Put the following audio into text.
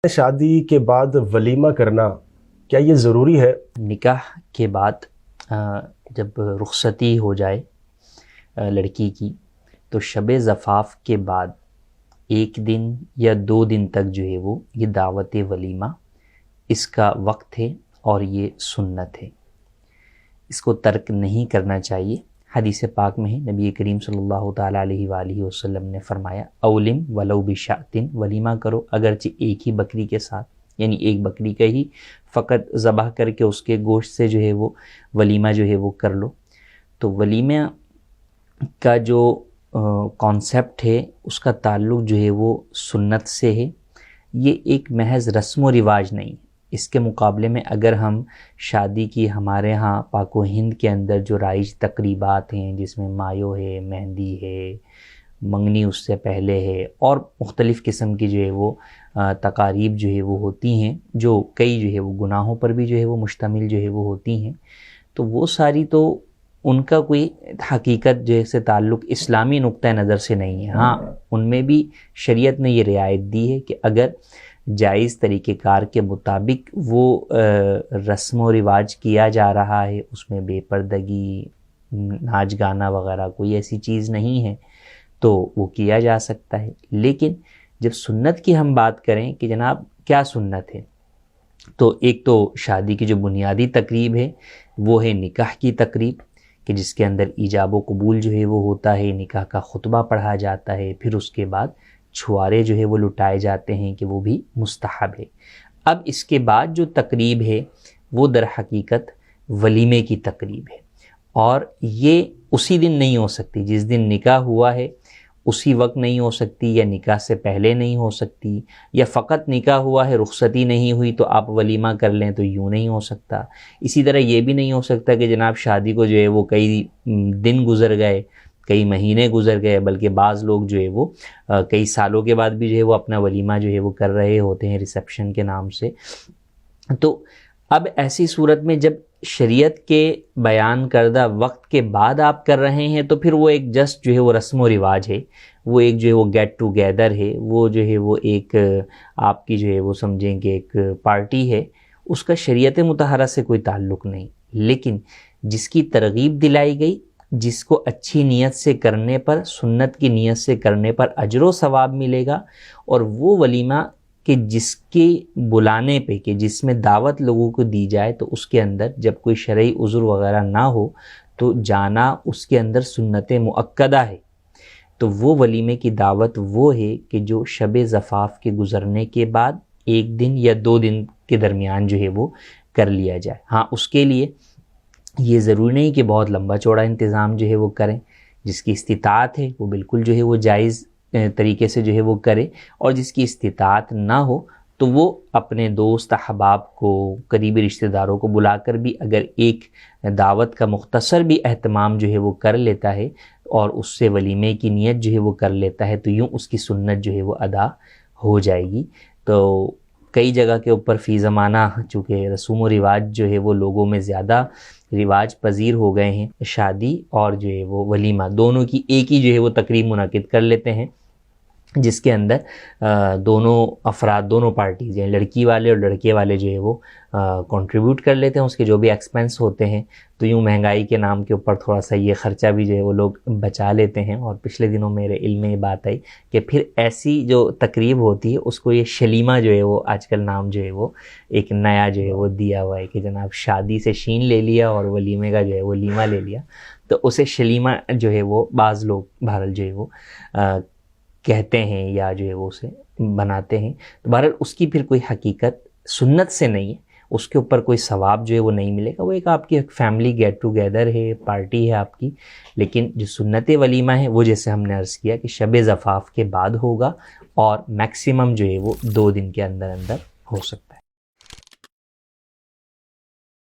شادی کے بعد ولیمہ کرنا کیا یہ ضروری ہے؟ نکاح کے بعد جب رخصتی ہو جائے لڑکی کی تو شب زفاف کے بعد 1 دن یا 2 دن تک جو ہے وہ یہ دعوت ولیمہ اس کا وقت ہے اور یہ سنت ہے، اس کو ترک نہیں کرنا چاہیے۔ حدیث پاک میں ہے، نبی کریم صلی اللہ تعالیٰ علیہ وآلہ وسلم نے فرمایا اولم ولو بشاتن، ولیمہ کرو اگرچہ ایک ہی بکری کے ساتھ، یعنی ایک بکری کا ہی فقط ذبح کر کے اس کے گوشت سے جو ہے وہ ولیمہ جو ہے وہ کر لو۔ تو ولیمہ کا جو کانسیپٹ ہے اس کا تعلق جو ہے وہ سنت سے ہے، یہ ایک محض رسم و رواج نہیں۔ اس کے مقابلے میں اگر ہم شادی کی ہمارے ہاں پاک و ہند کے اندر جو رائج تقریبات ہیں، جس میں مایو ہے، مہندی ہے، منگنی اس سے پہلے ہے، اور مختلف قسم کی جو ہے وہ تقاریب جو ہے وہ ہوتی ہیں، جو کئی جو ہے وہ گناہوں پر بھی جو ہے وہ مشتمل جو ہے وہ ہوتی ہیں، تو وہ ساری تو ان کا کوئی حقیقت جیسے تعلق اسلامی نقطہ نظر سے نہیں ہے۔ ہاں، ان میں بھی شریعت نے یہ رعایت دی ہے کہ اگر جائز طریقہ کار کے مطابق وہ رسم و رواج کیا جا رہا ہے، اس میں بے پردگی، ناچ گانا وغیرہ کوئی ایسی چیز نہیں ہے، تو وہ کیا جا سکتا ہے۔ لیکن جب سنت کی ہم بات کریں کہ جناب کیا سنت ہے، تو ایک تو شادی کی جو بنیادی تقریب ہے وہ ہے نکاح کی تقریب، کہ جس کے اندر ایجاب و قبول جو ہے وہ ہوتا ہے، نکاح کا خطبہ پڑھا جاتا ہے، پھر اس کے بعد چھوارے جو ہے وہ لٹائے جاتے ہیں کہ وہ بھی مستحب ہے۔ اب اس کے بعد جو تقریب ہے وہ در حقیقت ولیمے کی تقریب ہے، اور یہ اسی دن نہیں ہو سکتی جس دن نکاح ہوا ہے، اسی وقت نہیں ہو سکتی، یا نکاح سے پہلے نہیں ہو سکتی، یا فقط نکاح ہوا ہے رخصتی نہیں ہوئی تو آپ ولیمہ کر لیں، تو یوں نہیں ہو سکتا۔ اسی طرح یہ بھی نہیں ہو سکتا کہ جناب شادی کو جو ہے وہ کئی دن گزر گئے، کئی مہینے گزر گئے، بلکہ بعض لوگ جو ہے وہ کئی سالوں کے بعد بھی جو ہے وہ اپنا ولیمہ جو ہے وہ کر رہے ہوتے ہیں ریسیپشن کے نام سے۔ تو اب ایسی صورت میں جب شریعت کے بیان کردہ وقت کے بعد آپ کر رہے ہیں تو پھر وہ ایک جسٹ جو ہے وہ رسم و رواج ہے، وہ ایک جو ہے وہ گیٹ ٹو گیدر ہے، وہ جو ہے وہ ایک آپ کی جو ہے وہ سمجھیں کہ ایک پارٹی ہے، اس کا شریعت مطہرہ سے کوئی تعلق نہیں۔ لیکن جس کی ترغیب دلائی گئی، جس کو اچھی نیت سے کرنے پر، سنت کی نیت سے کرنے پر اجر و ثواب ملے گا، اور وہ ولیمہ کہ جس کے بلانے پہ، کہ جس میں دعوت لوگوں کو دی جائے، تو اس کے اندر جب کوئی شرعی عذر وغیرہ نہ ہو تو جانا اس کے اندر سنت مؤکدہ ہے، تو وہ ولیمے کی دعوت وہ ہے کہ جو شب زفاف کے گزرنے کے بعد 1 دن یا 2 دن کے درمیان جو ہے وہ کر لیا جائے۔ ہاں، اس کے لیے یہ ضروری نہیں کہ بہت لمبا چوڑا انتظام جو ہے وہ کریں، جس کی استطاعت ہے وہ بالکل جو ہے وہ جائز طریقے سے جو ہے وہ کرے، اور جس کی استطاعت نہ ہو تو وہ اپنے دوست احباب کو، قریبی رشتہ داروں کو بلا کر بھی اگر ایک دعوت کا مختصر بھی اہتمام جو ہے وہ کر لیتا ہے اور اس سے ولیمے کی نیت جو ہے وہ کر لیتا ہے، تو یوں اس کی سنت جو ہے وہ ادا ہو جائے گی۔ تو کئی جگہ کے اوپر فی زمانہ چونکہ رسوم و رواج جو ہے وہ لوگوں میں زیادہ رواج پذیر ہو گئے ہیں، شادی اور جو ہے وہ ولیمہ دونوں کی ایک ہی جو ہے وہ تقریب منعقد کر لیتے ہیں، جس کے اندر دونوں افراد، دونوں پارٹیز یعنی لڑکی والے اور لڑکے والے جو ہے وہ کنٹریبیوٹ کر لیتے ہیں اس کے جو بھی ایکسپنس ہوتے ہیں۔ تو یوں مہنگائی کے نام کے اوپر تھوڑا سا یہ خرچہ بھی جو ہے وہ لوگ بچا لیتے ہیں۔ اور پچھلے دنوں میرے علم میں یہ بات آئی کہ پھر ایسی جو تقریب ہوتی ہے اس کو یہ شلیمہ جو ہے وہ آج کل نام جو ہے وہ ایک نیا جو ہے وہ دیا ہوا ہے کہ جناب شادی سے شین لے لیا اور ولیمے کا جو ہے وہ لیمہ لے لیا، تو اسے شلیمہ جو ہے وہ بعض لوگ بہرحال جو ہے وہ کہتے ہیں یا جو ہے وہ اسے بناتے ہیں۔ تو بہرحال اس کی پھر کوئی حقیقت سنت سے نہیں ہے، اس کے اوپر کوئی ثواب جو ہے وہ نہیں ملے گا، وہ ایک آپ کی ایک فیملی گیٹ ٹو گیدر ہے، پارٹی ہے آپ کی۔ لیکن جو سنت ولیمہ ہے وہ جیسے ہم نے عرض کیا کہ شب زفاف کے بعد ہوگا، اور میکسیمم جو ہے وہ 2 دن کے اندر اندر ہو سکتا ہے۔